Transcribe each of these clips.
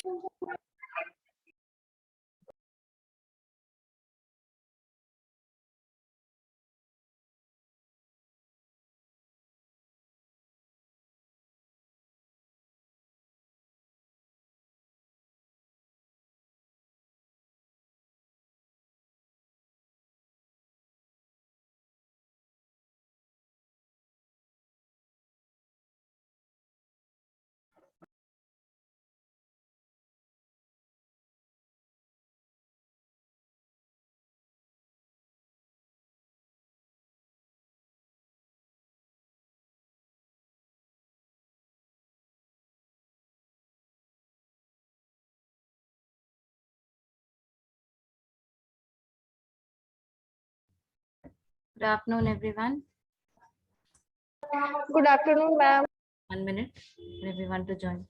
Good afternoon, everyone. Good afternoon, ma'am. 1 minute for everyone to join.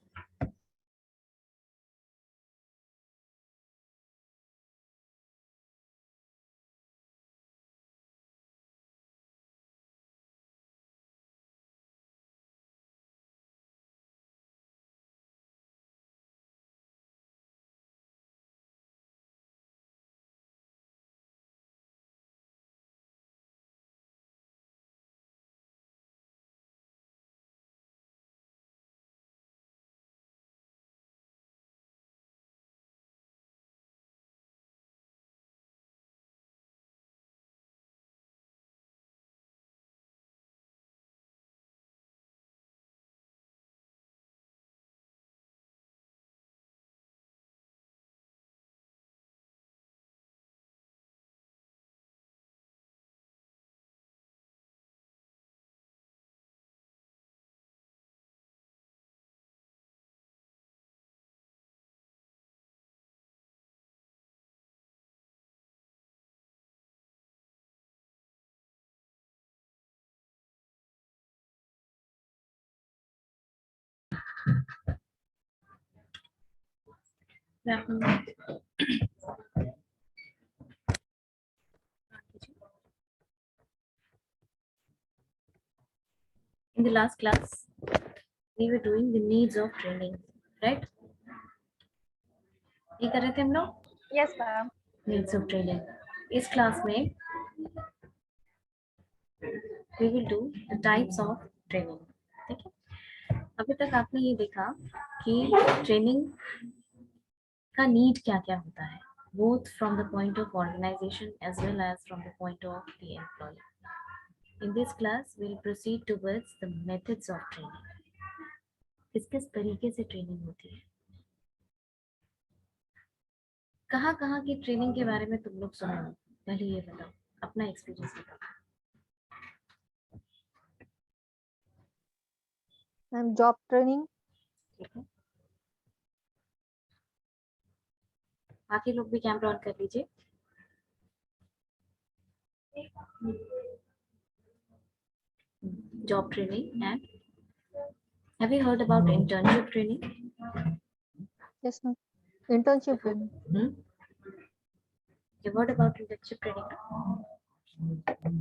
Good afternoon. In the last class, we were doing the needs of training, right? ये कर रहे थे हम लोग? Yes, ma'am. Needs of training. इस class में we will do the types of training. ठीक है? अभी तक आपने ये देखा कि ट्रेनिंग का नीड क्या-क्या होता है, both from the point of organization as well as from the point of the employee. In this class, we'll proceed towards the methods of training. किस तरीके से ट्रेनिंग होती है, कहाँ की ट्रेनिंग के बारे में तुम लोग सुने हो, पहले ये बताओ, अपना एक्सपीरियंस बताओ। Ma'am, job training. ठीक है, बाकी लोग भी कैमरा ऑन कर लीजिए। Job training, and have you heard about internship training? Yes, ma'am. Internship training. You heard about internship training?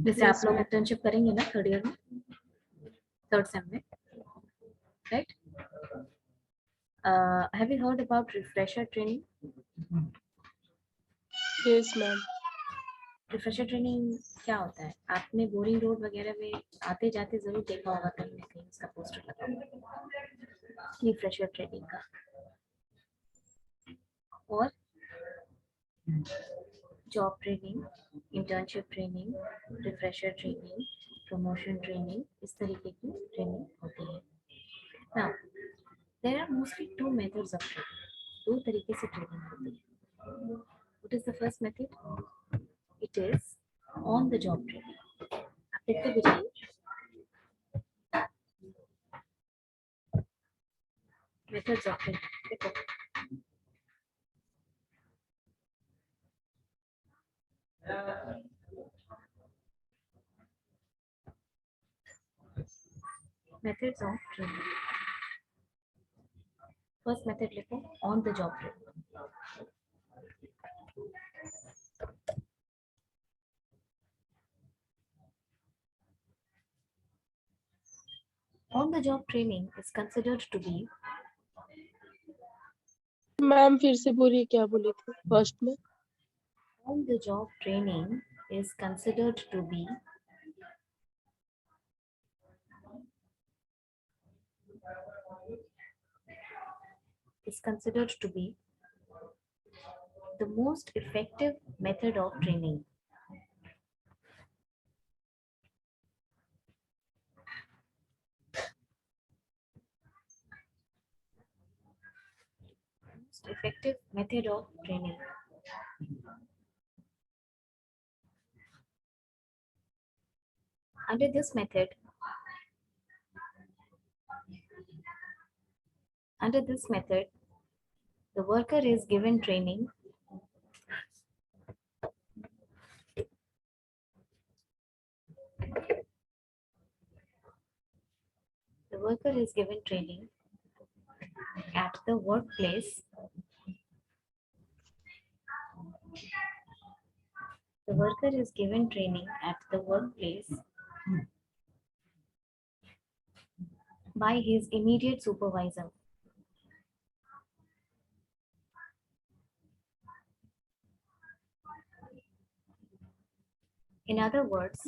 जैसे आप लोग इंटर्नशिप करेंगे ना थर्ड ईयर में, थर्ड सेम में, right? Have you heard about refresher training? Yes, ma'am. Refresher training क्या होता है? आपने बोरिंग रोड वगैरह में आते जाते जरूर देखा होगा कहीं ना कहीं उसका पोस्टर लगा होगा रिफ्रेशर ट्रेनिंग का। और job training, internship training, refresher training, promotion training, इस तरीके की ट्रेनिंग होती है। Now there are mostly two methods of training, दो तरीके से ट्रेनिंग होती है। What is the first method? It is on the job training. आप देखते भी जाइए, methods of training, देखो methods of training। First method लिखो, on the job training. On the job training is considered to be ma'am फिर से बोलिए क्या बोली थी फर्स्ट में. On the job training is considered to be the most effective method of training. Most effective method of training. Under this method, the worker is given training at the workplace. The worker is given training at the workplace by his immediate supervisor. In other words,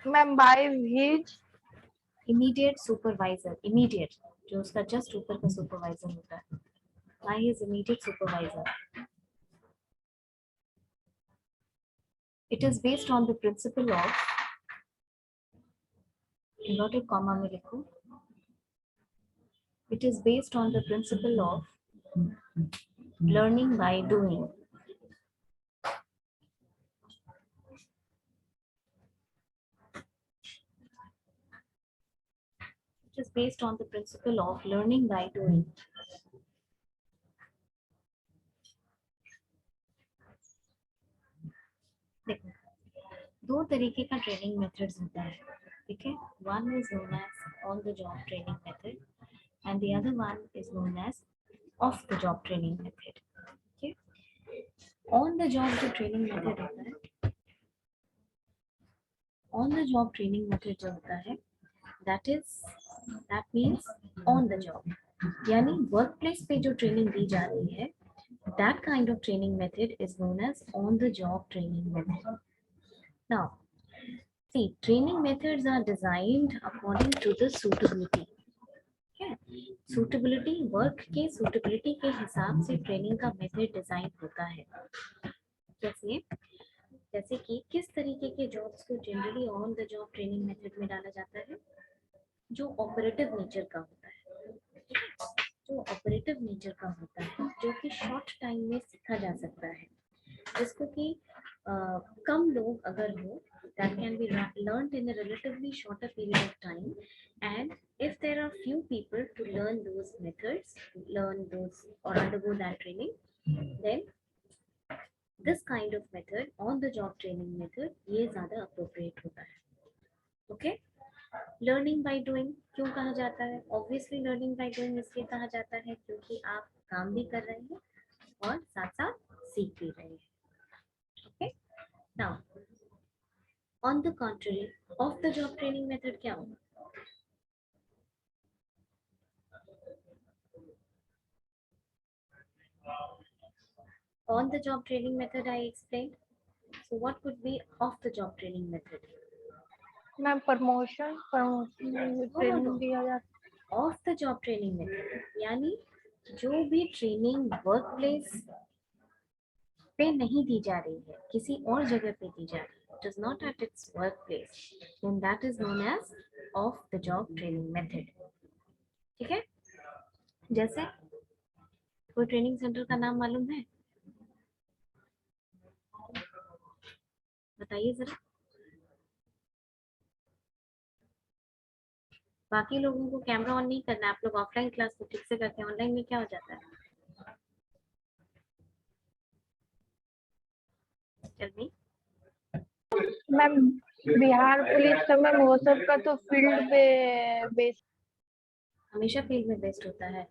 ma'am by his immediate supervisor, immediate, जो उसका just ऊपर का supervisor होता है, by his immediate supervisor. It is based on the principle of, inverted comma में लिखो, it is based on the principle of learning by doing. It is based on the principle of learning by doing. देखो, दो तरीके का training methods होता है, ठीक है. One is known as on the job training method and the other one is known as off the job training method. ठीक है. ऑन द जॉब जो ट्रेनिंग मेथड होता है, on the job training method जो होता है, that means on the job, यानी work place पे जो ट्रेनिंग दी जा रही है, that kind of training method is known as on the job training method. Now, see, training methods are designed according to the suitability. Okay? Suitability, work के suitability के हिसाब से ट्रेनिंग का मेथड डिजाइन होता है. जैसे कि किस तरीके के जॉब्स को generally on the job training method में डाला जाता है, जो ऑपरेटिव नेचर का होता है, जो ऑपरेटिव नेचर का होता है, जो कि शॉर्ट टाइम में सीखा जा सकता है, जिसको कि कम लोग अगर हो, that can be learned in a relatively shorter period of time, and if there are few people to learn those methods, learn those or undergo that training, then this kind of method, on the job training method, ये ज़्यादा appropriate होता है. Okay? Learning by doing क्यों कहा जाता है? Obviously learning by doing इसलिए कहा जाता है क्योंकि आप काम भी कर रहे हैं और साथ साथ सीख भी रहे हैं. Okay. Now on the contrary, of the job training method क्या होगा? On the job training method I explained. So what could be off the job training method? Ma'am promotion training दिया जाता है. Of the job training method यानी जो भी training work place पे नहीं दी जा रही है, किसी और जगह पे दी जा रही है, it is not at its workplace, then that is known as off the job training method. ठीक है. जैसे कोई ट्रेनिंग सेंटर का नाम मालूम है? बताइए जरा. बाकी लोगों को कैमरा ऑन नहीं करना, आप लोग ऑफलाइन क्लास को ठीक से करते हैं, ऑनलाइन में क्या हो जाता है? Tell me. Ma'am Bihar police का मैम वो सब का तो फील्ड पे बेस. हमेशा फील्ड में बेस्ड होता है.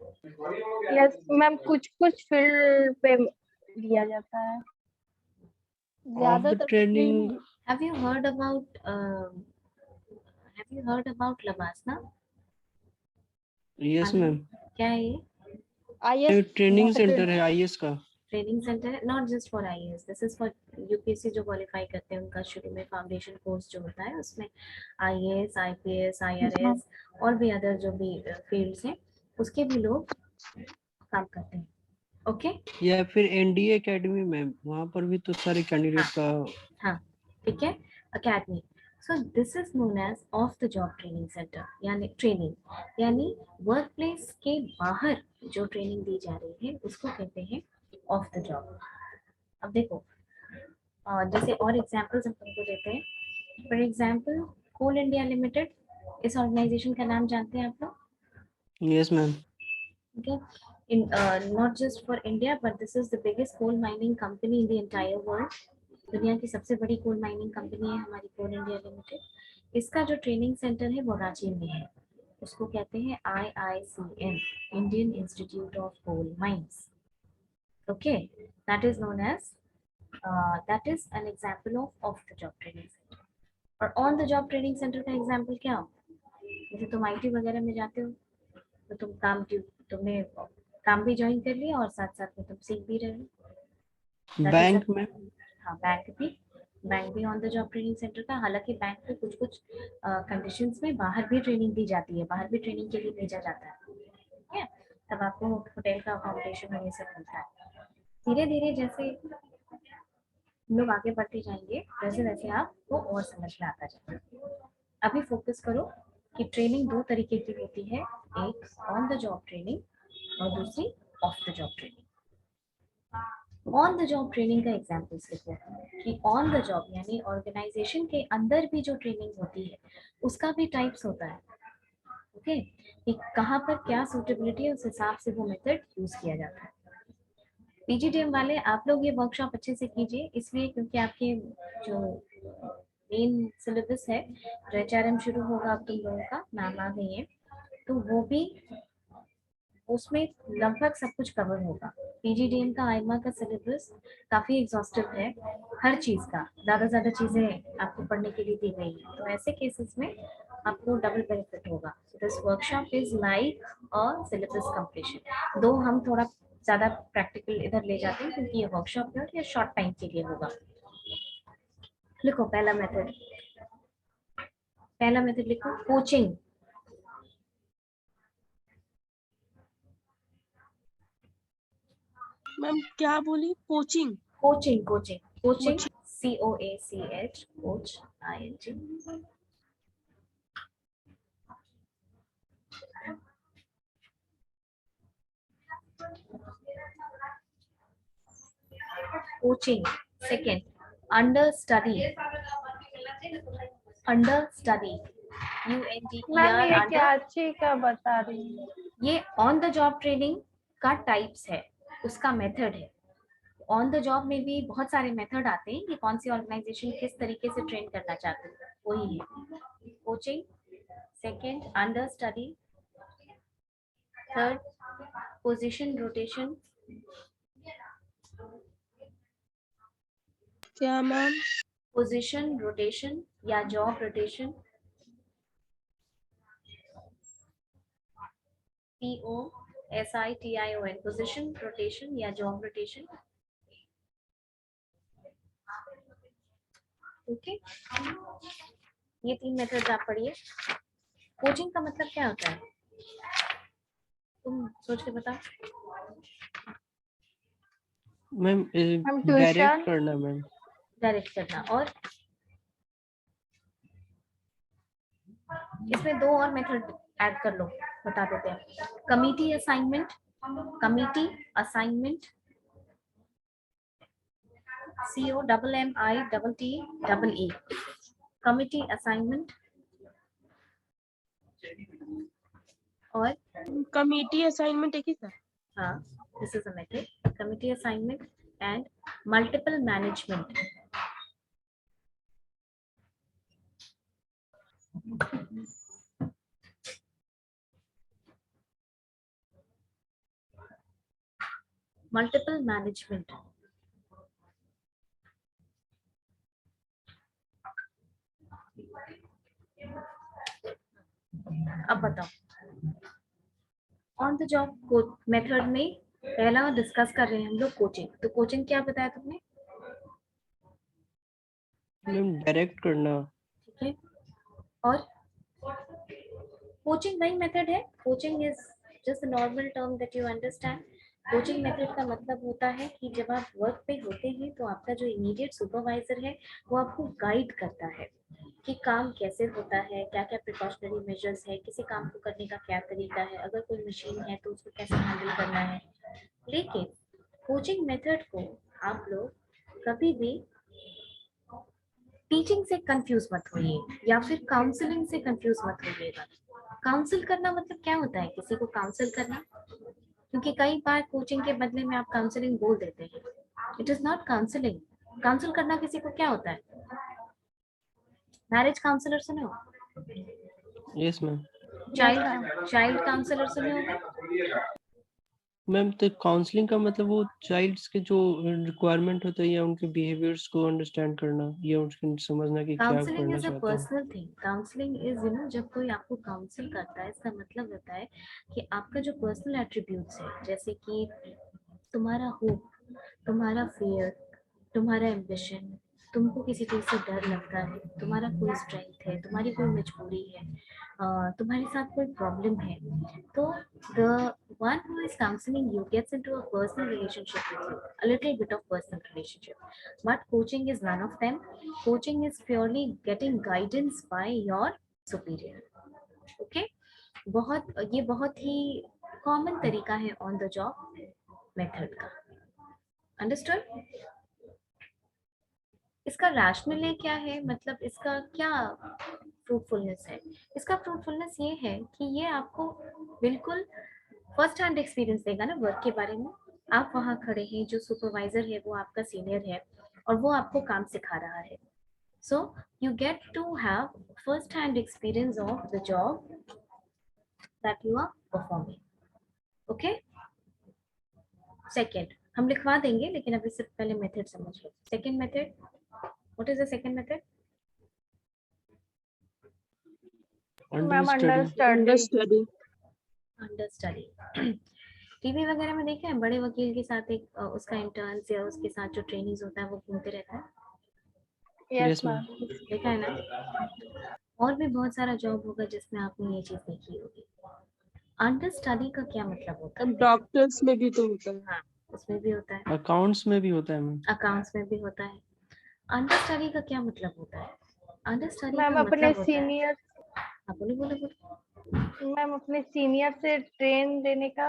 यस मैम, कुछ कुछ फील्ड पे दिया जाता है. ज्यादातर training. Have you heard about Labasna? Yes, ma'am. क्या है ये? IS ट्रेनिंग सेंटर है आईएएस का। ट्रेनिंग सेंटर है, not just for IAS, this is for UPSC जो क्वालिफाई करते हैं उनका शुरू में फाउंडेशन कोर्स जो होता है उसमें आईएएस, आईपीएस, आईआरएस और भी अदर जो भी फील्ड्स हैं उसके भी लोग काम करते हैं। ओके या फिर एनडीए एकेडमी में, वहां पर भी तो सारे कैंडिडेट का। हाँ ठीक है, academy. So this is known as off the job training centre, यानी ट्रेनिंग यानी वर्क प्लेस के बाहर जो ट्रेनिंग दी जा रही है उसको कहते हैं ऑफ द जॉब। अब देखो जैसे और एग्जांपल्स हम तुमको देते हैं। For example Coal India Limited, इस ऑर्गेनाइजेशन का नाम जानते हैं आप लोग? Yes ma'am. Okay, in not just for India, but this is the biggest coal mining company in the entire world. दुनिया की सबसे बड़ी कोल माइनिंग कंपनी है हमारी कोल इंडिया लिमिटेड। इसका जो ट्रेनिंग सेंटर है वो रांची में है, उसको कहते हैं IICM, Indian institute of coal mines. Okay, that is known as that is an example of the job training centre. और on the job training centre का एग्जांपल क्या हो? जैसे तुम आईटी वगैरह में जाते हो तो तुमने काम भी ज्वाइन कर लिया और साथ साथ में तुम सीख भी रहे हो। बैंक में। हाँ, बैंक भी on the job training centre का। हालांकि बैंक में कुछ कुछ कंडीशंस में बाहर भी ट्रेनिंग दी जाती है, बाहर भी ट्रेनिंग के लिए भेजा जाता है। ठीक है, तब आपको होटल का अकोमोडेशन और ये सब मिलता है। धीरे धीरे जैसे लोग आगे बढ़ते जाएंगे वैसे वैसे आपको और समझ में आता जाएगा। अभी फोकस करो कि ट्रेनिंग दो तरीके की होती है, एक ऑन द जॉब ट्रेनिंग और दूसरी of the job training. On the job training का एग्जांपल्स लिखो कि ऑन द जॉब यानी ऑर्गेनाइजेशन के अंदर भी जो ट्रेनिंग होती है उसका भी टाइप्स होता है। ओके, कि कहाँ पर क्या सूटेबिलिटी है उस हिसाब से वो मेथड यूज किया जाता है। पीजीडीएम वाले आप लोग ये वर्कशॉप अच्छे से कीजिए, इसलिए क्योंकि आपके जो मेन सिलेबस है, जो एचआरएम शुरू होगा अब तुम लोगों का, मैम आ गई है, तो वो भी उसमें लगभग सब कुछ कवर होगा। पीजीडीएम का आईमा का सिलेबस काफी एग्जॉस्टिव है, हर चीज का ज्यादा चीजें आपको पढ़ने के लिए दी गई है, तो ऐसे केसेस में आपको डबल बेनिफिट होगा। This workshop is like a syllabus completion, दो हम थोड़ा ज्यादा प्रैक्टिकल इधर ले जाते हैं क्योंकि ये वर्कशॉप है और ये शॉर्ट टाइम के लिए होगा। लिखो पहला मेथड लिखो कोचिंग। मैम क्या बोली? Coaching? Coaching COACH, coach ING। Coaching. Second, under study ma'am ये UNDER। क्या अच्छी का बता रही है? ये ऑन द जॉब ट्रेनिंग का टाइप्स है, उसका मेथड है। ऑन द जॉब में भी बहुत सारे मेथड आते हैं कि कौन सी ऑर्गेनाइजेशन किस तरीके से ट्रेन करना चाहती है, वही है coaching. Second, under study. Third, position rotation. क्या मैम? पोजीशन रोटेशन या job rotation, POSITION, position rotation या जॉब रोटेशन। ओके, ये तीन मेथड आप पढ़िए। कोचिंग का मतलब क्या होता है, तुम सोच के बताओ। मैम हम डायरेक्ट ट्यूशन करना मैम। डायरेक्ट करना। और इसमें दो और मेथड ऐड कर लो, बता देते हैं। Committee assignment, COMMITTE, committee assignment. और कमेटी असाइनमेंट एक ही सर? हाँ, this is a method, committee assignment and multiple management. Multiple management. अब बताओ, ऑन द जॉब मेथड में पहला डिस्कस कर रहे हैं हम लोग कोचिंग। तो कोचिंग क्या बताया तुमने? मैम डायरेक्ट करना। ठीक है, और कोचिंग वही मेथड है। Coaching is just normal term that you understand. Coaching method का मतलब होता है कि जब आप वर्क पे होते हैं तो आपका जो इमीडिएट सुपरवाइजर है वो आपको गाइड करता है कि काम कैसे होता है, क्या क्या प्रिकॉशनरी मेजर्स है, किसी काम को करने का क्या तरीका है, अगर कोई मशीन है तो उसको कैसे हैंडल करना है। लेकिन कोचिंग मेथड को आप लोग कभी भी टीचिंग से कंफ्यूज मत होइए या फिर काउंसलिंग से कंफ्यूज मत होइएगा। काउंसिल करना मतलब क्या होता है? किसी को काउंसिल करना। क्योंकि कई बार कोचिंग के बदले में आप काउंसलिंग बोल देते हैं। It is not counselling. Council करना किसी को क्या होता है? मैरिज काउंसलर सुने हो? Yes ma'am. चाइल्ड काउंसलर सुने होंगे। मैम तो काउंसलिंग का मतलब वो चाइल्ड्स के जो रिक्वायरमेंट होता है या उनके बिहेवियर्स को अंडरस्टैंड करना या उनके समझना कि क्या काउंसलिंग करना इज अ चाहते हैं। Personal thing. काउंसलिंग इज जब कोई आपको काउंसिल करता है इसका मतलब होता है कि आपका जो पर्सनल एट्रीब्यूट्स है, जैसे कि तुम्हारा होप, तुम्हारा फियर, तुम्हारा एम्बिशन, तुमको किसी चीज से डर लगता है, तुम्हारा कोई स्ट्रेंथ है, तुम्हारी कोई मजबूरी है, तुम्हारे साथ कोई प्रॉब्लम है, तो the one who is counseling you gets into a personal relationship with you, a little bit of personal relationship. But coaching is none of them. Coaching is purely getting guidance by your superior. Okay? ये बहुत ही common तरीका है on the job method का। Understood? इसका rational क्या है, मतलब इसका क्या फ्रूटफुलनेस है? इसका फ्रूटफुलनेस ये है कि ये आपको बिल्कुल फर्स्ट हैंड एक्सपीरियंस देगा ना वर्क के बारे में। आप वहाँ खड़े हैं, जो सुपरवाइजर है वो आपका सीनियर है और वो आपको काम सिखा रहा है। So you get to have first hand experience of the job that you are performing. Okay? Second हम लिखवा देंगे, लेकिन अभी से पहले मेथड समझ लो। Second method, what is the second method? Ma'am understudy. Understudy. Understudy. TV वगैरह में देखा है बड़े वकील के साथ एक उसका इंटर्न या उसके साथ जो ट्रेनीज होता है वो घूमते रहता है, यस यस मैम। मैम। देखा है ना? और भी बहुत सारा जॉब होगा जिसमें आपने ये चीज देखी होगी। अंडरस्टडी का क्या मतलब होता अब है? डॉक्टर्स में भी तो होता है। हाँ, उसमें भी होता है, अकाउंट्स में भी होता है मैम। अकाउंट्स में भी होता है। अंडरस्टडी का क्या मतलब होता है? अंडरस्टडी का मैम अपने मतलब होता है, सीनियर आप बोले बोले बोले। मैम अपने सीनियर से ट्रेन लेने का,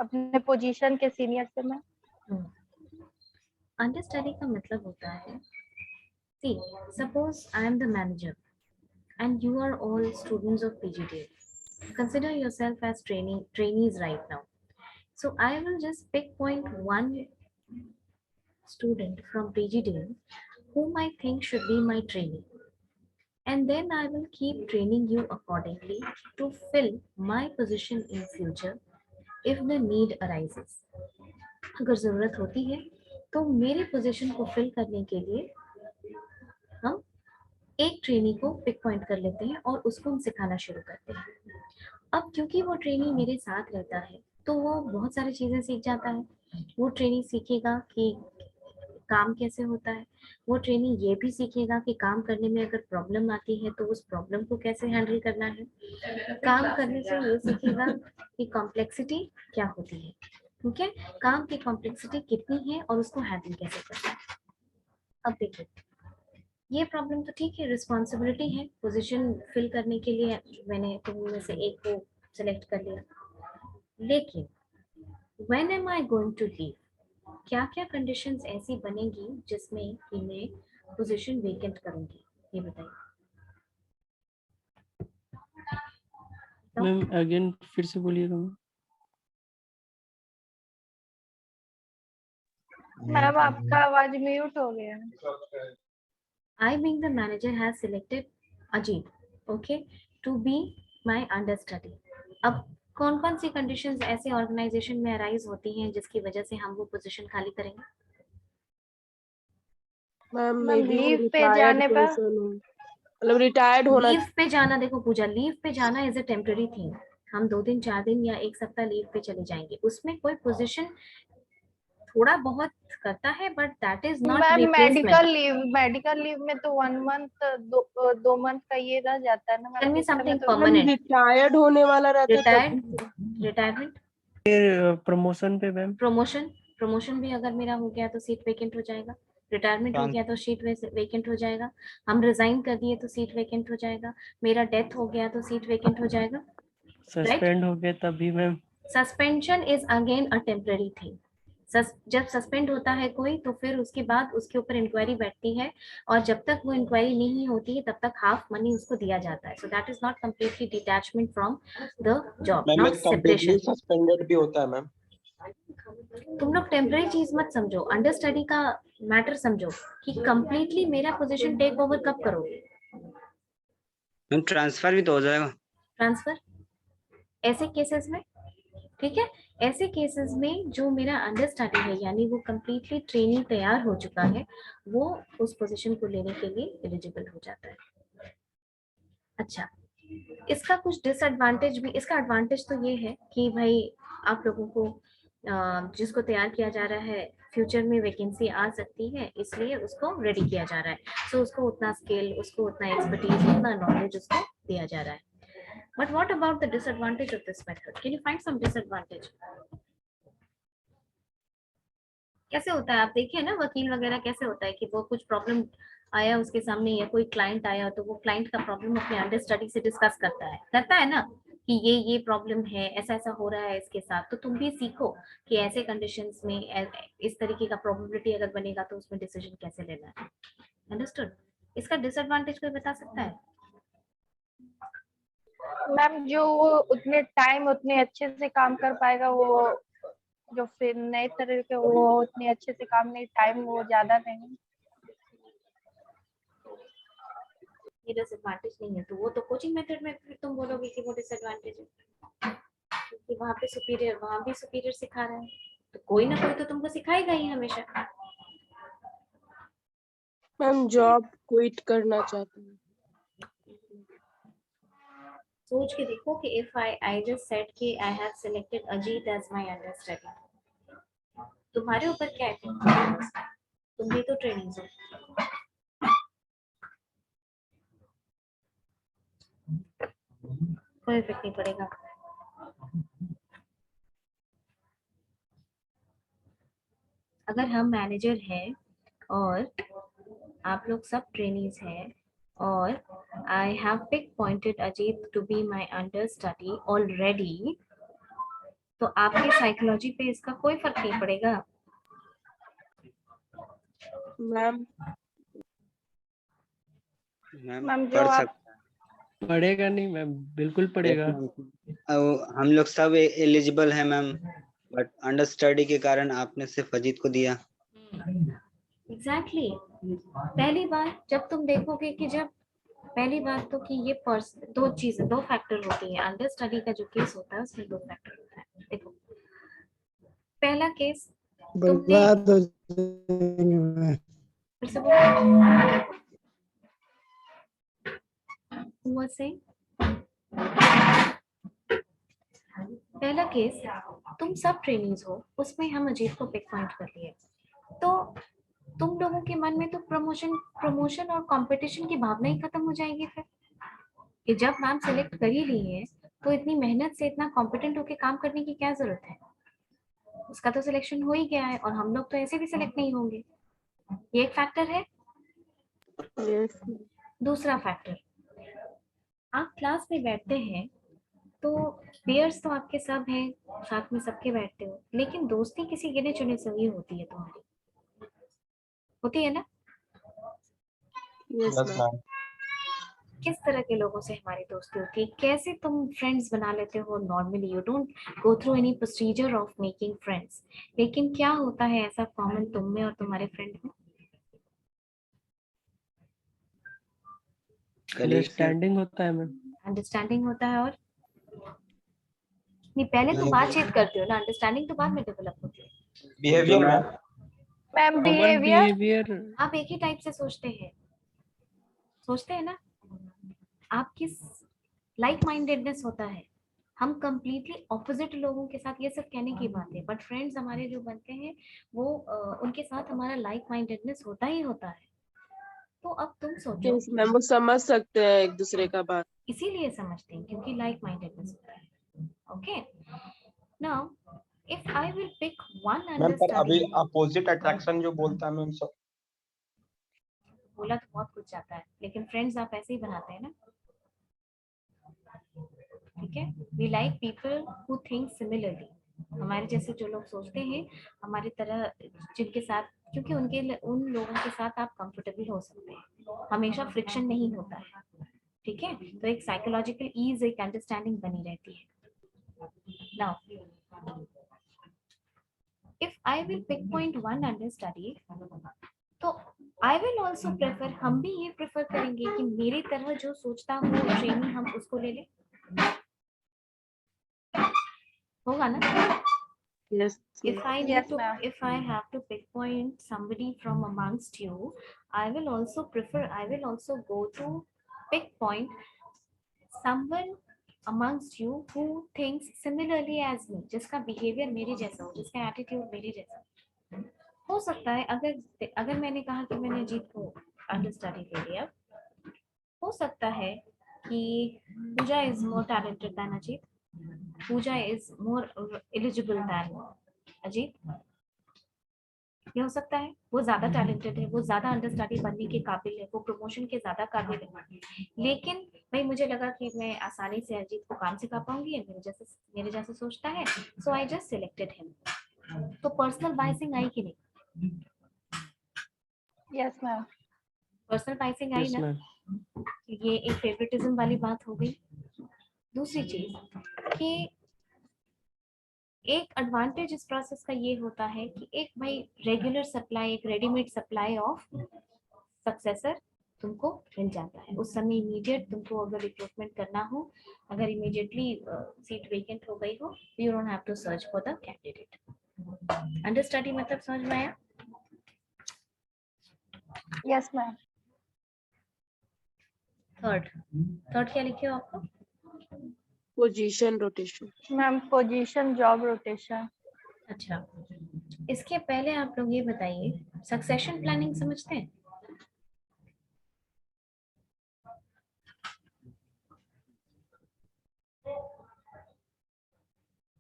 अपने पोजीशन के सीनियर से मैम। अंडरस्टडी का मतलब होता है, see, suppose I am the manager and you are all students of PGDL. Consider yourself as trainees right now. So I will just pick point one student from PGDL whom I think should be my trainee. And then I will keep training you accordingly to fill my position in future if the need arises. अगर ज़रूरत होती है तो मेरी position को fill करने के लिए हम एक ट्रेनी को पिक पॉइंट कर लेते हैं और उसको हम सिखाना शुरू करते हैं। अब क्योंकि वो ट्रेनी मेरे साथ रहता है तो वो बहुत सारी चीज़ें सीख जाता है। वो ट्रेनी सीखेगा कि काम कैसे होता है, वो ट्रेनी ये भी सीखेगा कि काम करने में अगर प्रॉब्लम आती है तो उस प्रॉब्लम को कैसे हैंडल करना है। काम करने से ये सीखेगा कि कॉम्प्लेक्सिटी क्या होती है, ठीक है, काम की कॉम्प्लेक्सिटी कितनी है और उसको हैंडल कैसे करना है। अब देखिए, ये प्रॉब्लम तो ठीक है, रिस्पॉन्सिबिलिटी है, पोजीशन फिल करने के लिए मैंने तुम में से एक को सिलेक्ट कर लिया। लेकिन when am I going to leave, क्या क्या कंडीशंस ऐसी बनेगी जिसमें कि मैं पोजीशन वेकेंट करूंगी, ये बताइए। मैम अगेन फिर से बोलिएगा मैम। मैम आपका आवाज म्यूट हो गया है। I being the manager has selected Ajit, okay, to be my understudy. अब कौन कौन सी कंडीशंस ऐसे ऑर्गेनाइजेशन में अराइज होती हैं जिसकी वजह से हम वो पोजीशन खाली करेंगे? मैम मे मैम बी वो लीव पे रिटायर्ड जाने पर पर्सन हो, मतलब रिटायर्ड होना। लीव पे जाना, देखो पूजा, लीव पे जाना इज अ टेम्पररी थिंग। हम 2 दिन 4 दिन या 1 सप्ताह लीव पे चले जाएंगे, उसमें कोई पोजीशन थोड़ा बहुत करता है, but that is not ma'am replacement. Medical leave में तो 1 मंथ 2 मंथ का ये रह जाता है ना टेल मैम, मी इस समय समथिंग तो मैम परमानेंट। रिटायर्ड होने वाला रहता है रिटायर्ड, तभी। रिटायरमेंट, फिर प्रमोशन पे मैम। प्रमोशन, प्रमोशन भी अगर मेरा हो गया तो सीट वेकेंट हो जाएगा। रिटायरमेंट हो गया तो सीट वेकेंट हो जाएगा। हम रिजाइन कर दिए तो सीट वेकेंट हो जाएगा। मेरा डेथ हो गया तो सीट वेकेंट हो जाएगा, राइट। सस्पेंड हो गया तभी ma'am. Suspension is again a temporary thing. जब सस्पेंड होता है कोई तो फिर उसके बाद उसके ऊपर इंक्वायरी बैठती है, और जब तक वो इंक्वायरी नहीं होती है तब तक हाफ मनी उसको दिया जाता है। So that is not completely detachment from the job, ma'am not एक कंप्लीटली सेपरेशन। सस्पेंडेड भी होता है मैम। तुम लोग टेम्पररी चीज मत समझो, अंडर स्टडी का मैटर समझो कि कंप्लीटली मेरा पोजीशन टेक ओवर कब करोगे। मैम ट्रांसफर भी तो हो जाएगा। ट्रांसफर ऐसे केसेस में, ठीक है, ऐसे केसेस में जो मेरा अंडर स्टडी है यानी वो कंप्लीटली ट्रेनिंग तैयार हो चुका है, वो उस पोजीशन को लेने के लिए एलिजिबल हो जाता है। अच्छा, इसका कुछ डिसएडवांटेज भी, इसका एडवांटेज तो ये है कि भाई आप लोगों को जिसको तैयार किया जा रहा है फ्यूचर में वैकेंसी आ सकती है, इसलिए उसको रेडी किया जा रहा है। सो उसको उतना स्किल, उसको उतना एक्सपर्टीज, उतना नॉलेज उसको दिया जा रहा है। But what about the disadvantage of this method? Can you find some disadvantage? कैसे होता है आप देखिए ना, वकील वगैरह कैसे होता है कि वो कुछ प्रॉब्लम आया उसके सामने या कोई क्लाइंट आया तो वो क्लाइंट का प्रॉब्लम अपने अंडर स्टडी से डिस्कस करता है ना, कि ये प्रॉब्लम है, ऐसा ऐसा हो रहा है इसके साथ। तो तुम भी सीखो कि ऐसे कंडीशंस में इस तरीके का प्रोबेबिलिटी अगर बनेगा तो उसमें डिसीजन कैसे लेना है। अंडरस्टूड? इसका डिसएडवांटेज कोई बता सकता है? मैम जो वो उतने टाइम उतने अच्छे से काम कर पाएगा, वो जो फिर नए तरह के वो उतने अच्छे से काम नहीं, टाइम वो ज्यादा नहीं। ये डिसएडवांटेज नहीं है तो वो तो कोचिंग मेथड में फिर तुम बोलोगे कि वो डिसएडवांटेज है, क्योंकि वहां पे सुपीरियर, वहां भी सुपीरियर सिखा रहा है, तो कोई ना कोई तो तुमको सिखाएगा ही हमेशा। मैम जॉब क्विट करना चाहती हूँ। सोच के देखो कि इफ आई जस्ट सेड कि I have selected Ajit as my understudy, तुम्हारे ऊपर क्या है, तुम भी तो ट्रेनिंग हो। कोई इफेक्ट नहीं पड़ेगा। अगर हम मैनेजर हैं और आप लोग सब ट्रेनीज हैं और I have pick pointed Ajit to be my understudy already, तो आपकी साइकोलॉजी पे इसका कोई फर्क नहीं पड़ेगा। मैम मैम जो पढ़ आप सकता पड़ेगा नहीं मैम, बिल्कुल है। पड़ेगा। हम लोग सब एलिजिबल हैं मैम, बट अंडर स्टडी के कारण आपने सिर्फ अजीत को दिया। एग्जैक्टली पहली बार जब तुम देखोगे कि जब पहली बात तो कि ये दो चीजें, दो फैक्टर होती है। अंडर स्टडी का जो केस होता है उसमें दो फैक्टर होता है। देखो पहला केस, तुमने फिर से बोलो, हुआ से पहला केस, तुम सब ट्रेनिंग्स हो, उसमें हम अजीत को पिक पॉइंट कर लिए, तो तुम लोगों के मन में तो प्रमोशन और कंपटीशन की भावना ही खत्म हो जाएगी फिर, कि जब मैम सेलेक्ट कर ही ली है तो इतनी मेहनत से इतना कॉम्पिटेंट होके काम करने की क्या जरूरत है। उसका तो सिलेक्शन हो ही गया है और हम लोग तो ऐसे भी सिलेक्ट नहीं होंगे। ये एक फैक्टर है। यस दूसरा फैक्टर, आप क्लास में बैठते हैं तो पेयर्स तो आपके सब हैं, साथ में सबके बैठते हो, लेकिन दोस्ती किसी गिने चुने से ही होती है, तुम्हारी होती है ना। Yes yes ma'am. मैम। किस तरह के लोगों से हमारी दोस्ती होती है, कैसे तुम फ्रेंड्स बना लेते हो normally, you don't go through any procedure of making friends, लेकिन क्या होता है ऐसा कॉमन तुम में और तुम्हारे फ्रेंड में? अंडरस्टैंडिंग होता है मैम। अंडरस्टैंडिंग होता है, और नहीं पहले तो बातचीत करते हो ना, अंडरस्टैंडिंग तो बाद में डेवलप होती है। Behaviour ma'am. Ma'am common behaviour, behaviour. आप एक ही टाइप से सोचते हैं ना, आप किस लाइक माइंडेडनेस होता है, हम कंप्लीटली ऑपोजिट लोगों के साथ, ये सब कहने की बात है, बट फ्रेंड्स हमारे जो बनते हैं वो उनके साथ हमारा लाइक माइंडेडनेस होता ही होता है। तो अब तुम सोचो, यस मैम, वो समझ सकते हैं एक दूसरे का बात। इसीलिए समझते हैं क्योंकि लाइक माइंडेडनेस होता है। Okay, now if I will pick one ma'am पर अभी अंडरस्टैंडिंग, अपोजिट अट्रैक्शन जो बोलता है मैम सब बोला तो बहुत कुछ जाता है, लेकिन फ्रेंड्स आप ऐसे ही बनाते हैं ना, ठीक है। We like people who think similarly, हमारे जैसे जो लोग सोचते हैं हमारी तरह, जिनके साथ, क्योंकि उन लोगों के साथ आप कंफर्टेबल हो सकते हैं, हमेशा फ्रिक्शन नहीं होता है, ठीक है। तो एक साइकोलॉजिकल ईज, एक अंडरस्टैंडिंग बनी रहती है। Now if I will pick point one understudy, तो आई विल ऑल्सो प्रेफर, हम भी ये प्रेफर करेंगे कि मेरी तरह जो सोचता हो ट्रेनिंग हम उसको ले लें, होगा ना। Yes If I need Yes, to, ma'am. if I have to pinpoint somebody from amongst you, I will also go to pick point someone amongst you who thinks similarly as me, जिसका behavior मेरे जैसा हो, जिसका attitude मेरे जैसा हो सकता है। अगर मैंने कहा कि मैंने अजीत को अंडरस्टडी ले लिया, हो सकता है कि Pooja is more talented than Ajit, Pooja is more eligible than Ajit, ये हो सकता है। वो ज्यादा टैलेंटेड है, वो ज्यादा अंडरस्टडी बनने के काबिल है, वो प्रमोशन के ज्यादा काबिल है, लेकिन भाई मुझे लगा कि मैं आसानी से अजीत को काम सिखा पाऊंगी, मेरे जैसे सोचता है, सो आई जस्ट सिलेक्टेड हिम। तो पर्सनल बायसिंग आई कि नहीं? Yes, ma'am. पर्सनल बायसिंग आई यस ना, मैम। ये एक फेवरेटिज्म वाली बात हो गई। दूसरी चीज कि एक एडवांटेज इस प्रोसेस का ये होता है कि एक भाई रेगुलर सप्लाई, एक रेडीमेड सप्लाई ऑफ सक्सेसर तुमको मिल जाता है। उस समय इमीडिएट तुमको अगर रिक्रूटमेंट करना हो, अगर इमीडिएटली सीट वेकेंट हो गई हो, you don't have to search for the candidate. Understudy मतलब समझ में आया? Yes, ma'am. थर्ड क्या लिखे हो आपको? Position rotation. Ma'am, position, job rotation. अच्छा, इसके पहले आप लोग ये बताइए, सक्सेशन प्लानिंग समझते हैं?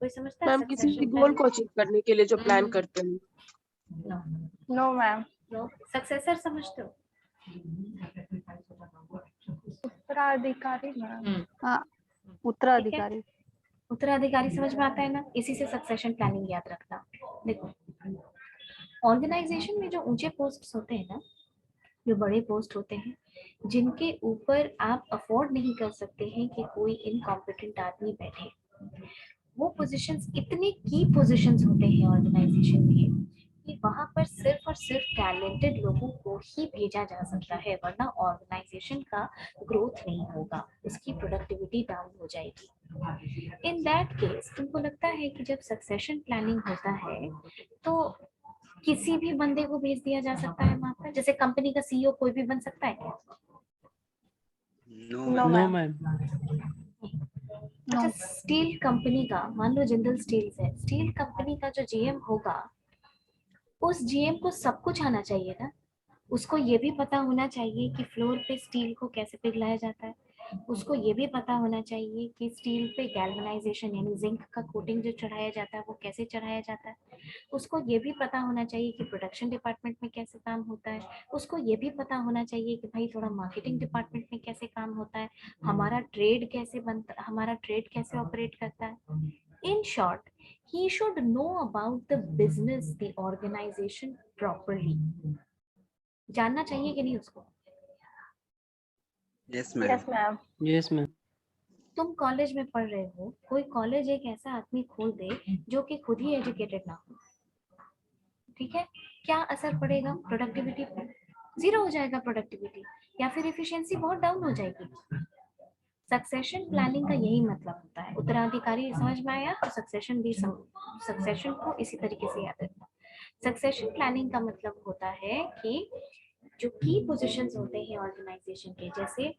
कोई समझता है मैम किसी भी सक्सेशन गोल को अचीव करने के लिए जो प्लान करते हैं। Planning? No, ma'am. No. Successor समझते हो? उत्तराधिकारी, ma'am. हाँ, उत्तराधिकारी। उत्तराधिकारी समझ में आता है ना, इसी से सक्सेशन प्लानिंग याद रखना। देखो, ऑर्गेनाइजेशन में जो ऊंचे पोस्ट होते हैं ना, जो बड़े पोस्ट होते हैं, जिनके ऊपर आप अफोर्ड नहीं कर सकते हैं कि कोई इनकॉम्पिटेंट आदमी बैठे, वो पोजीशंस इतने की पोजीशंस होते हैं ऑर्गेनाइजेशन में कि वहां पर सिर्फ और सिर्फ टैलेंटेड लोगों को ही भेजा जा सकता है, वरना ऑर्गेनाइजेशन का ग्रोथ नहीं होगा, उसकी प्रोडक्टिविटी डाउन हो जाएगी। इन दैट केस तुमको लगता है कि जब सक्सेशन प्लानिंग होता है तो किसी भी बंदे को भेज दिया जा सकता है वहां पर? जैसे कंपनी का सीईओ कोई भी बन सकता है क्या? No No, no ma'am. Ma'am. अच्छा, स्टील कंपनी का, मान लो जिंदल स्टील्स है, स्टील कंपनी का जो जीएम होगा, उस जीएम को सब कुछ आना चाहिए ना। उसको ये भी पता होना चाहिए कि फ्लोर पे स्टील को कैसे पिघलाया जाता है, उसको ये भी पता होना चाहिए कि स्टील पे गैल्वेनाइजेशन यानी जिंक का कोटिंग जो चढ़ाया जाता है वो कैसे चढ़ाया जाता है, उसको ये भी पता होना चाहिए कि प्रोडक्शन डिपार्टमेंट में कैसे काम होता है, उसको ये भी पता होना चाहिए कि भाई थोड़ा मार्केटिंग डिपार्टमेंट में कैसे काम होता है, हमारा ट्रेड कैसे ऑपरेट करता है। In short, he should know about the business, the organization properly. जानना चाहिए कि नहीं उसको? Yes ma'am. Yes, ma'am. Yes ma'am. तुम कॉलेज में पढ़ रहे हो, कोई कॉलेज एक ऐसा आदमी खोल दे जो कि खुद ही एजुकेटेड ना हो, ठीक है, क्या असर पड़ेगा प्रोडक्टिविटी पर? जीरो हो जाएगा प्रोडक्टिविटी, या फिर एफिशिएंसी बहुत डाउन हो जाएगी। सक्सेशन प्लानिंग का यही मतलब होता है। उत्तराधिकारी समझ में आया? तो सक्सेशन को इसी तरीके से याद रखना। सक्सेशन प्लानिंग का मतलब होता है कि जो की पोजीशंस होते हैं ऑर्गेनाइजेशन के, जैसे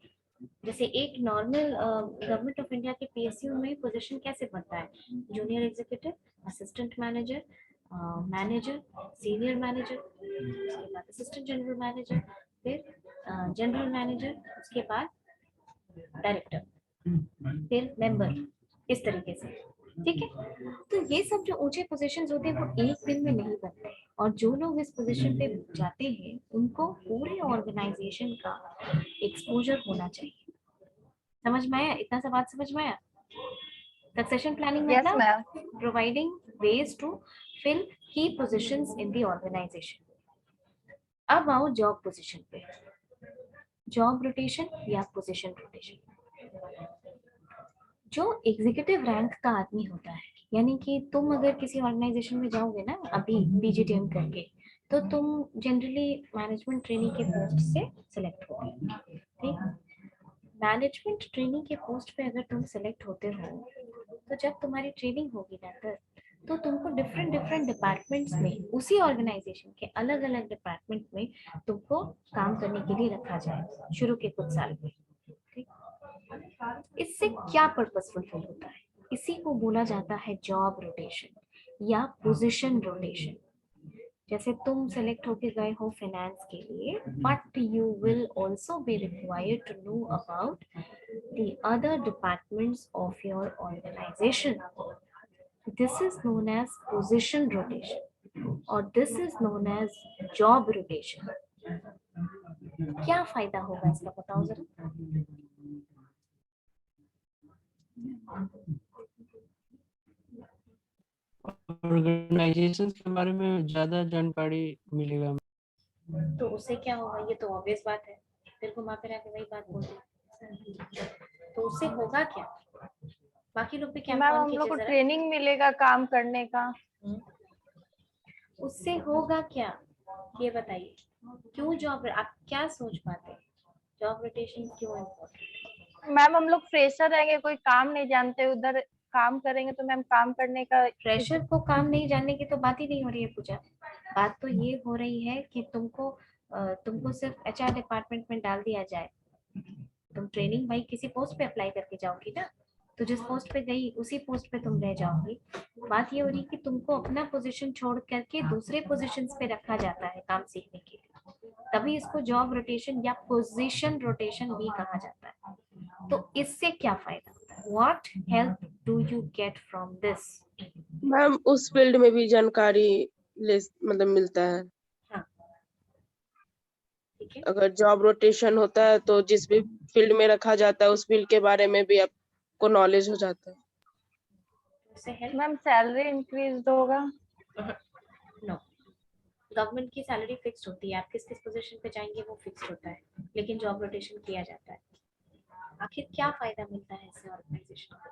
जैसे एक नॉर्मल गवर्नमेंट ऑफ इंडिया के पीएसयू में पोजीशन कैसे बनता है? Junior executive, assistant manager, manager, senior manager, उसके बाद असिस्टेंट जनरल मैनेजर, फिर जनरल मैनेजर, उसके बाद डायरेक्टर, फिर मेंबर, इस तरीके से। ठीक है, तो ये सब जो ऊंचे पोजीशंस होते हैं वो एक दिन में नहीं बनते हैं, और जो लोग इस पोजीशन पे जाते हैं उनको पूरे ऑर्गेनाइजेशन का एक्सपोजर होना चाहिए। समझ में आया? इतना सा बात समझ में आया? सक्सेशन प्लानिंग यस मतलब ma'am. providing ways to fill key positions in the organization. अब आओ जॉब पोजीशन पे, जॉब रोटेशन या पोजीशन रोटेशन। जो एग्जीक्यूटिव रैंक का आदमी होता है, यानी कि तुम अगर किसी ऑर्गेनाइजेशन में जाओगे ना अभी पीजीटीएम करके, तो तुम जनरली मैनेजमेंट ट्रेनिंग के पोस्ट से सिलेक्ट होगे। ठीक, मैनेजमेंट ट्रेनिंग के पोस्ट पे अगर तुम सिलेक्ट होते हो, तो जब तुम्हारी ट्रेनिंग होगी ना तो तुमको डिफरेंट डिफरेंट डिपार्टमेंट्स में, उसी ऑर्गेनाइजेशन के अलग अलग डिपार्टमेंट में तुमको काम करने के लिए रखा जाएगा शुरू के कुछ साल में। ठीक, इससे क्या पर्पस फुलफिल होता है? इसी को बोला जाता है जॉब रोटेशन या पोजीशन रोटेशन। जैसे तुम सेलेक्ट होके गए हो फाइनेंस के लिए, but you will also be required to know about the other departments of your organisation. This is known as position rotation और this is known as job rotation. क्या फायदा होगा इसका, बताओ जरा। ऑर्गेनाइजेशन के बारे में ज्यादा जानकारी मिलेगा। तो उससे क्या होगा? ये तो ऑब्वियस बात है, फिर घुमा फिरा के वही बात बोल रही। तो उससे होगा क्या? बाकी लोग भी क्या मैम कौन हम लोग को खींचे जरा? ट्रेनिंग मिलेगा काम करने का। उससे होगा क्या ये बताइए। क्यों जॉब, आप क्या सोच पाते हैं जॉब रोटेशन क्यों इम्पोर्टेंट? मैम हम लोग फ्रेशर रहेंगे, कोई काम नहीं जानते, उधर काम करेंगे तो मैम काम करने का। फ्रेशर को काम नहीं जानने की तो बात ही नहीं हो रही है पूजा। बात तो ये हो रही है कि तुमको सिर्फ एचआर डिपार्टमेंट में डाल दिया जाए। तुम ट्रेनिंग भाई किसी पोस्ट पे अप्लाई करके जाओगी ना, तो जिस पोस्ट पे गई उसी पोस्ट पे तुम रह जाओगी। बात ये हो रही कि तुमको अपना पोजीशन छोड़ करके दूसरे पोजीशंस पे रखा जाता है काम सीखने के लिए, तभी इसको जॉब रोटेशन या पोजीशन रोटेशन भी कहा जाता है। तो इससे क्या फायदा होता है? What help do you get from this? Ma'am उस फील्ड में भी जानकारी मतलब मिलता है। हाँ, ठीक है। अगर जॉब रोटेशन होता है तो जिस भी फील्ड में रखा जाता है उस फील्ड के बारे में भी आपको नॉलेज हो जाता है। उससे हेल्प मैम सैलरी इंक्रीज होगा। नो, गवर्नमेंट की सैलरी फिक्स्ड होती है, आप किस किस पोजीशन पे जाएंगे वो फिक्स्ड होता है, लेकिन जॉब रोटेशन किया जाता है। आखिर क्या फायदा मिलता है इससे ऑर्गेनाइजेशन को?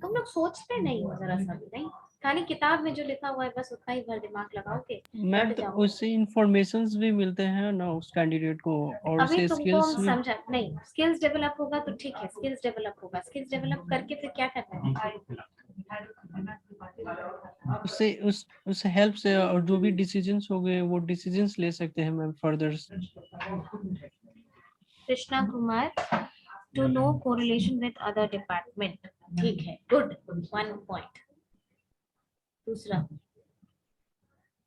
तुम लोग सोचते नहीं हो जरा सा भी, नहीं खाली किताब में जो लिखा हुआ है बस उतना ही भर दिमाग लगाओगे। मैम हट तो जाओ। उससे इंफॉर्मेशंस भी मिलते हैं ना उस कैंडिडेट को, और अभी उससे तुमको स्किल्स हम भी। समझा नहीं, स्किल्स डेवलप होगा तो ठीक है, स्किल्स डेवलप होगा, स्किल्स डेवलप करके फिर क्या करना है? उससे उस हेल्प से और जो भी डिसीजंस हो गए वो डिसीजंस ले सकते हैं ma'am further. Krishna Kumar, to no correlation with other department. ठीक है, गुड, 1 पॉइंट। दूसरा,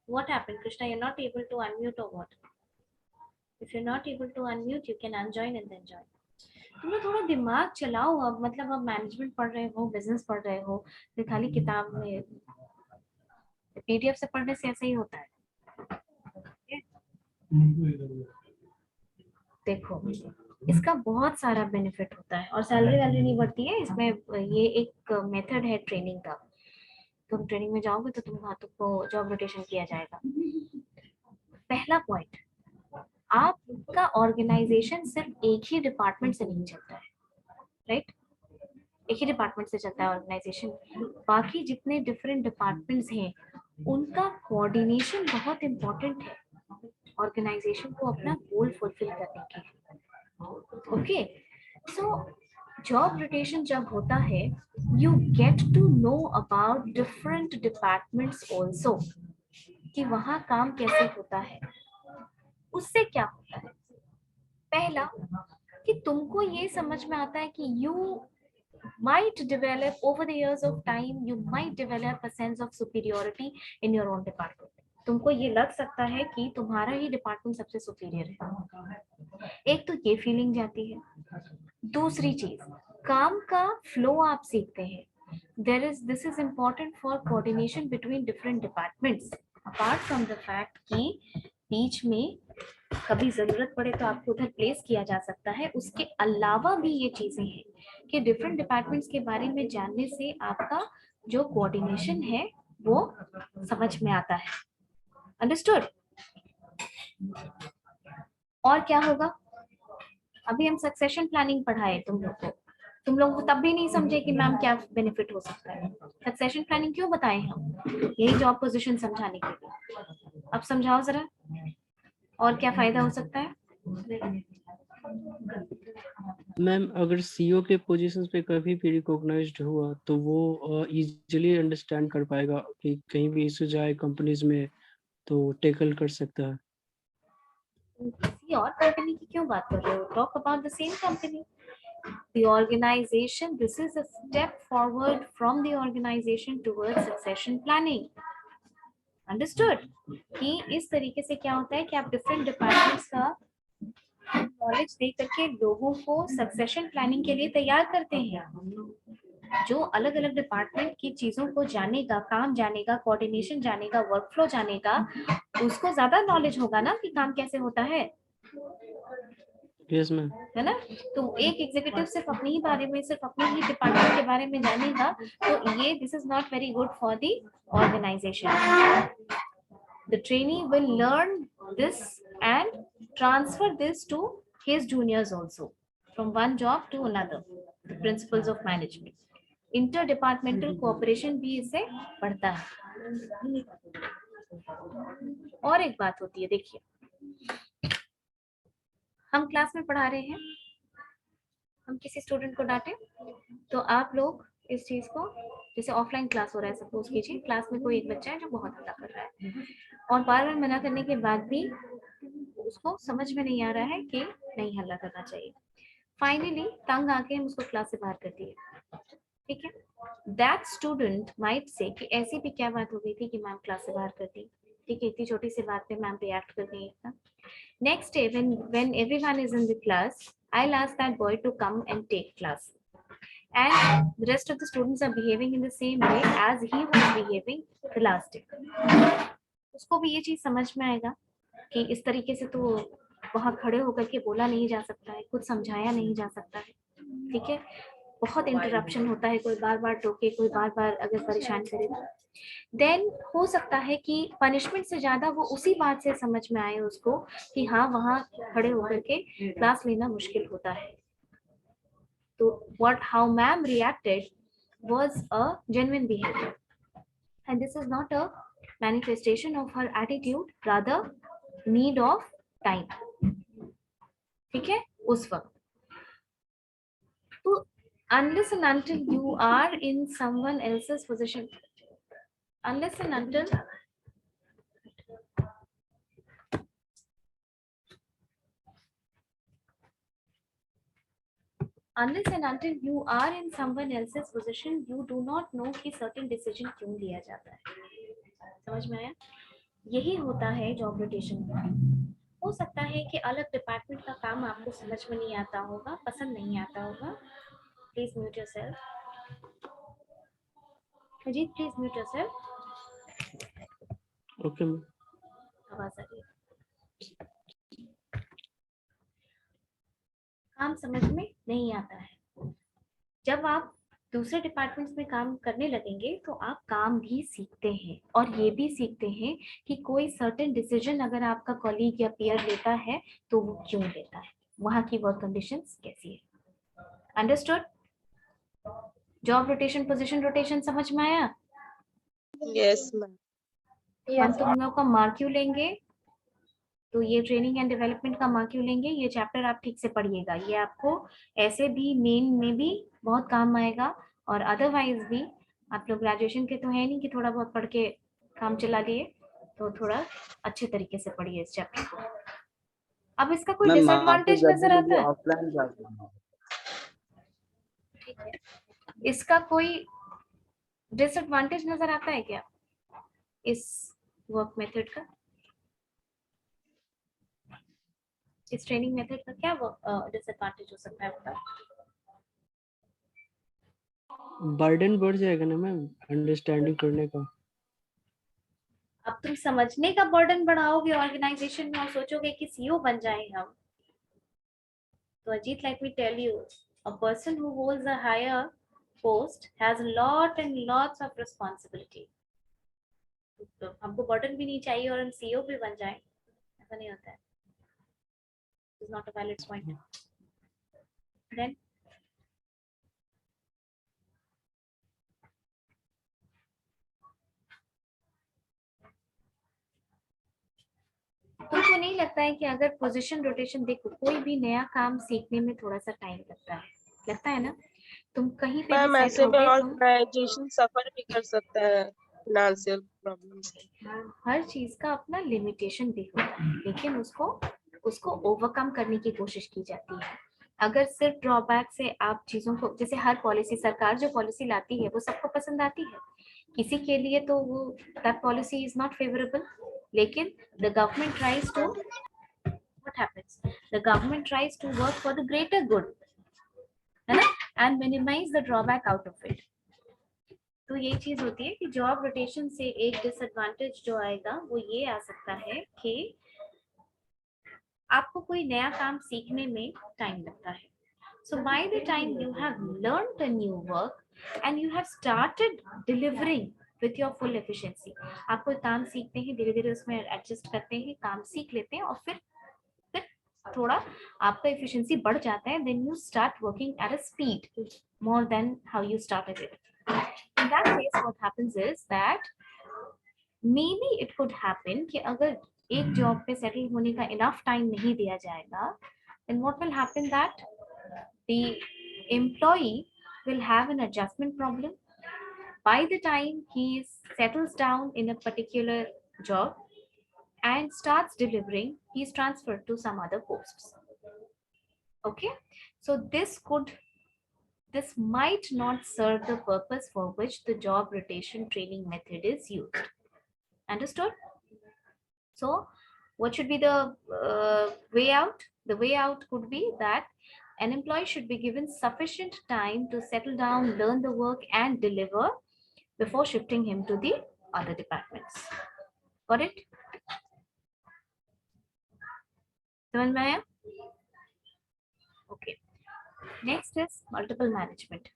what happened Krishna, you're not able to unmute or what? If you're not able to unmute you can unjoin and then join. तुम लोग थोड़ा दिमाग चलाओ। अब मतलब अब मैनेजमेंट पढ़ रहे हो, बिजनेस पढ़ रहे हो, फिर खाली किताब में पीडीएफ से पढ़ने से ऐसा ही होता है। देखो इसका बहुत सारा बेनिफिट होता है और सैलरी वैलरी नहीं बढ़ती है इसमें। ये एक मेथड है ट्रेनिंग का। तुम ट्रेनिंग में जाओगे तो तुमको जॉब रोटेशन किया जाएगा। पहला पॉइंट, आपका ऑर्गेनाइजेशन सिर्फ एक ही डिपार्टमेंट से नहीं चलता है, राइट? एक ही डिपार्टमेंट से चलता है ऑर्गेनाइजेशन। बाकी जितने डिफरेंट डिपार्टमेंट्स हैं उनका कोऑर्डिनेशन बहुत इंपॉर्टेंट है ऑर्गेनाइजेशन को अपना गोल फुलफिल करने के लिए। ओके, सो जॉब रोटेशन जब होता है you get to know about different departments also, कि वहाँ काम कैसे होता है। उससे क्या होता है? पहला कि तुमको ये समझ में आता है कि you might develop over the years of time, you might develop a sense of superiority in your own department. तुमको ये लग सकता है कि तुम्हारा ही डिपार्टमेंट सबसे सुपीरियर है। एक तो ये फीलिंग जाती है। दूसरी चीज, काम का फ्लो आप सीखते हैं। this is important for coordination between different departments, apart from the fact कि बीच में कभी जरूरत पड़े तो आपको उधर प्लेस किया जा सकता है। उसके अलावा भी ये चीजें हैं कि डिफरेंट डिपार्टमेंट्स के बारे में जानने से आपका जो कोऑर्डिनेशन है वो समझ में आता है। अंडरस्टूड? और क्या होगा? अभी हम सक्सेशन प्लानिंग पढ़ाए तुम लोग तब भी नहीं समझे कि मैम क्या बेनिफिट हो सकता है। सक्सेशन प्लानिंग क्यों बताए हम? यही जॉब पोजीशन समझाने के लिए। अब समझाओ जरा, और क्या फायदा हो सकता है? मैम अगर सीईओ के पोजीशंस पे कभी भी रिकॉग्नाइज्ड हुआ तो वो इजीली अंडरस्टैंड कर पाएगा कि कहीं भी इश्यूज आए कंपनीज में तो टैकल कर सकता है। किसी और कंपनी की क्यों बात कर रहे हो? Talk about the same company. The organization, this is a step forward from the organization towards succession planning. Understood? कि इस तरीके से क्या होता है कि आप डिफरेंट डिपार्टमेंट्स का नॉलेज दे करके लोगों को सक्सेशन प्लानिंग के लिए तैयार करते हैं। जो अलग अलग डिपार्टमेंट की चीजों को जानेगा, काम जानेगा, कोऑर्डिनेशन जानेगा, वर्कफ्लो जानेगा, उसको ज्यादा नॉलेज होगा ना कि काम कैसे होता है। Yes ma'am. है ना? तो एक एग्जीक्यूटिव सिर्फ अपने ही बारे में, सिर्फ अपने ही डिपार्टमेंट के बारे में जानेगा तो ये this is not very good for the organisation. The trainee will learn this and transfer this to his juniors also, from one job to another. The principles of management, interdepartmental cooperation भी इससे बढ़ता है। और एक बात होती है, देखिए हम क्लास में पढ़ा रहे हैं, हम किसी स्टूडेंट को डांटे तो आप लोग इस चीज को, जैसे ऑफलाइन क्लास हो रहा है, सपोज कीजिए क्लास में कोई एक बच्चा है जो बहुत हल्ला कर रहा है और बार बार मना करने के बाद भी उसको समझ में नहीं आ रहा है कि नहीं हल्ला करना चाहिए। फाइनली तंग आके हम उसको क्लास से बाहर कर दिए, ठीक है? दैट स्टूडेंट माइट से कि ऐसी भी क्या बात हो गई थी कि मैम क्लास से बाहर कर दी, ठीक है? इतनी छोटी सी बात पे मैम रिएक्ट कर गई एकदम। Next day when everyone is in the class, I'll ask that boy to come and take class, and the rest of the students are behaving in the same way as he was behaving the last day. उसको भी ये चीज समझ में आएगा कि इस तरीके से तो वहां खड़े होकर के बोला नहीं जा सकता है, कुछ समझाया नहीं जा सकता है, ठीक है? बहुत इंटरप्शन होता है, कोई बार बार टोके, कोई बार बार अगर परेशान करे, देन हो सकता है कि पनिशमेंट से ज्यादा वो उसी बात से समझ में आए उसको कि हाँ वहां खड़े होकर के क्लास लेना मुश्किल होता है। तो how ma'am reacted was a genuine behavior, and this is not a manifestation of her attitude, rather need of time, ठीक है? उस वक्त तो unless and until you are in someone else's position, unless and until you are in someone else's position, you do not know कि certain decision क्यों लिया जाता है। समझ में आया? यही होता है जॉब रोटेशन में। हो सकता है कि अलग डिपार्टमेंट का काम आपको समझ में नहीं आता होगा, पसंद नहीं आता होगा। Please mute yourself. Ajit please mute yourself. Okay ma'am. आवाज आ रही है। काम समझ में नहीं आता है। जब आप दूसरे डिपार्टमेंट्स में काम करने लगेंगे तो आप काम भी सीखते हैं और ये भी सीखते हैं कि कोई सर्टेन डिसीजन अगर आपका कॉलीग या पीयर लेता है तो वो क्यों लेता है, वहां की वर्क कंडीशंस कैसी है। Understood? Job rotation, position rotation समझ में आया? Yes ma'am. हम तुम लोग का मार्क्यू लेंगे तो ये ट्रेनिंग एंड डेवलपमेंट का मार्क्यू लेंगे। ये चैप्टर आप ठीक से पढ़िएगा, ये आपको ऐसे भी मेन में भी बहुत काम आएगा और अदरवाइज भी। आप लोग ग्रेजुएशन के तो है नहीं कि थोड़ा बहुत पढ़ के काम चला लिए, तो थोड़ा अच्छे तरीके से पढ़िए इस चैप्टर को। अब इसका कोई मैम वहाँ पे डिसएडवांटेज करने नजर के आता लिए है? ऑफलाइन क्लास करना ठीक है, इसका कोई डिसएडवांटेज नजर आता है क्या इस वर्क मेथड का? इस ट्रेनिंग मेथड का क्या डिसएडवांटेज हो सकता है बताओ? बर्डन बढ़ जाएगा ना मैम अंडरस्टैंडिंग करने का। अब तुम समझने का बर्डन बढ़ाओगे ऑर्गेनाइजेशन में और सोचोगे कि सीईओ बन जाए हम, तो Ajit, let me tell you, a person who holds a higher post has a lot and lots of responsibility. तो हमको बर्डन भी नहीं चाहिए और हम सीईओ भी बन जाएं, ऐसा नहीं होता है. It's not a valid point. Then तुमको नहीं लगता है कि अगर पोजीशन रोटेशन, देखो कोई भी नया काम सीखने में थोड़ा सा टाइम लगता है ना? तुम कहीं पे भी मैम सेट ऐसे में होगे तुम ऑर्गेनाइजेशन सफर भी कर सकता है फाइनेंशियल प्रॉब्लम से। हर चीज का अपना लिमिटेशन भी होता है, लेकिन उसको ओवरकम करने की कोशिश की जाती है. अगर सिर्फ ड्रॉबैक से आप चीजों को, जैसे हर पॉलिसी, सरकार जो पॉलिसी लाती है वो सबको पसंद आती है, किसी के लिए तो वो that policy is not favourable, लेकिन the government tries to, what happens, the government tries to work for the greater good, है ना, and minimize the drawback out of it. तो ये चीज होती है कि जॉब रोटेशन से एक डिसएडवांटेज जो आएगा वो ये आ सकता है कि आपको कोई नया काम सीखने में टाइम लगता है. So by the time you have learned a new work and you have started delivering with your full efficiency, आप कोई काम सीखते हैं, धीरे धीरे उसमें एडजस्ट करते हैं, काम सीख लेते हैं और फिर थोड़ा आपका एफिशिएंसी बढ़ जाता है, then you start working at a speed more than how you started it. In that case, what happens is that maybe it could happen कि अगर एक जॉब पे सेटल होने का इनफ टाइम नहीं दिया जाएगा, then what will happen that the employee will have an adjustment problem. By the time he settles down in a particular job and starts delivering, he is transferred to some other posts. Okay, so this might not serve the purpose for which the job rotation training method is used. Understood? So what should be the way out? The way out could be that an employee should be given sufficient time to settle down, learn the work and deliver before shifting him to the other departments. Got it? समझ में आया? Okay. Next is multiple management.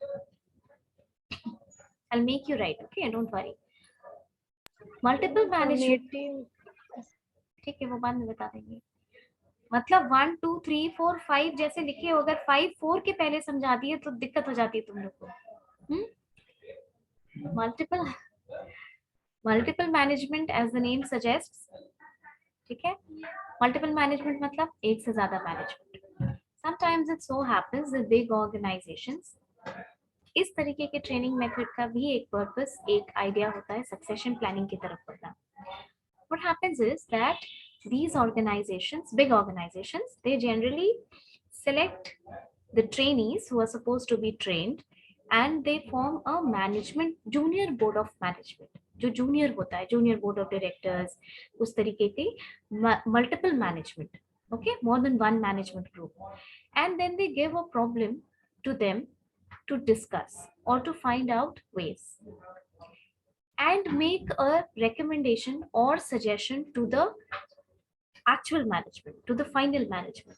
I'll make you write, okay? Don't worry. Multiple management. ठीक है, वो बाद में बता देंगे. मतलब 1 2 3 4 5 जैसे लिखे हो, अगर 5 4 के पहले समझा दिए तो दिक्कत हो जाती है तुम लोग को. Multiple management as the name suggests, ठीक है. मल्टीपल मैनेजमेंट मतलब एक से ज्यादा management. Sometimes it so happens that big organisations, इस तरीके के ट्रेनिंग मेथड का भी एक पर्पस, एक आइडिया होता है सक्सेशन प्लानिंग की तरफ बढ़ना. What happens is that these organizations, big organizations, they generally select the trainees who are supposed to be trained and they form a management, junior board of management. जो junior होता है, junior board of directors, उस तरीके के multiple management, okay, more than one management group, and then they give a problem to them to discuss or to find out ways and make a recommendation or suggestion to the actual management, to the final management.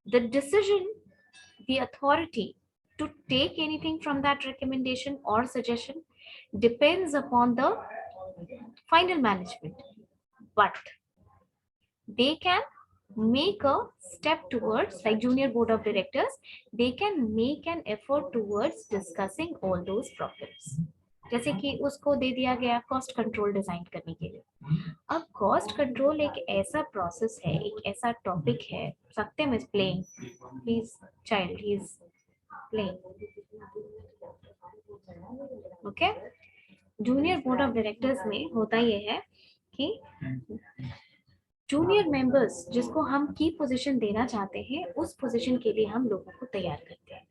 The decision, the authority to take anything from that recommendation or suggestion depends upon the final management, but they can make a step towards, like junior board of directors, they can make an effort towards discussing all those problems. जैसे कि उसको दे दिया गया cost control design करने के लिए. अब cost control एक ऐसा प्रोसेस है, एक ऐसा टॉपिक है. Satyam is playing, please child, he is playing. Okay, junior board of directors में होता ये है कि जूनियर मेंबर्स जिसको हम की पोजीशन देना चाहते हैं, उस पोजीशन के लिए हम लोगों को तैयार करते हैं।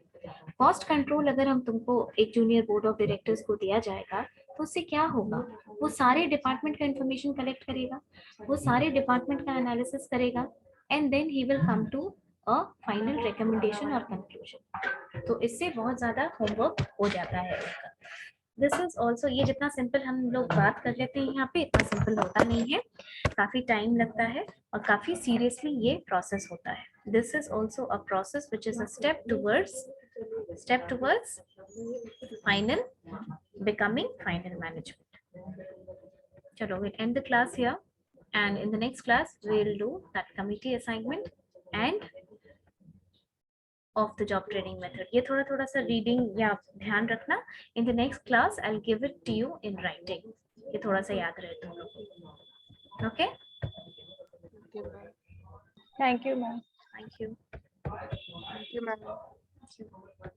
कॉस्ट कंट्रोल अगर हम तुमको एक जूनियर बोर्ड ऑफ डायरेक्टर्स को दिया जाएगा तो उससे क्या होगा, वो सारे डिपार्टमेंट का इंफॉर्मेशन कलेक्ट करेगा, वो सारे डिपार्टमेंट का एनालिसिस करेगा, and then he will come to a final recommendation और कंक्लूजन। तो इससे बहुत ज्यादा होमवर्क हो जाता है उसका। दिस इज ऑल्सो, ये जितना सिंपल हम लोग बात कर लेते हैं यहाँ पे, इतना सिंपल होता नहीं है, काफी टाइम लगता है और काफी सीरियसली ये प्रोसेस होता है। This is also a process which is a step towards final becoming final management. Chalo, we'll end the class here, and in the next class we'll do that committee assignment and of the job training method. ये थोड़ा थोड़ा सा reading या ध्यान रखना. In the next class I'll give it to you in writing. ये थोड़ा सा याद रहे तुम लोगों को. Okay? Thank you ma'am. Thank you. Thank you, ma'am. Thank you.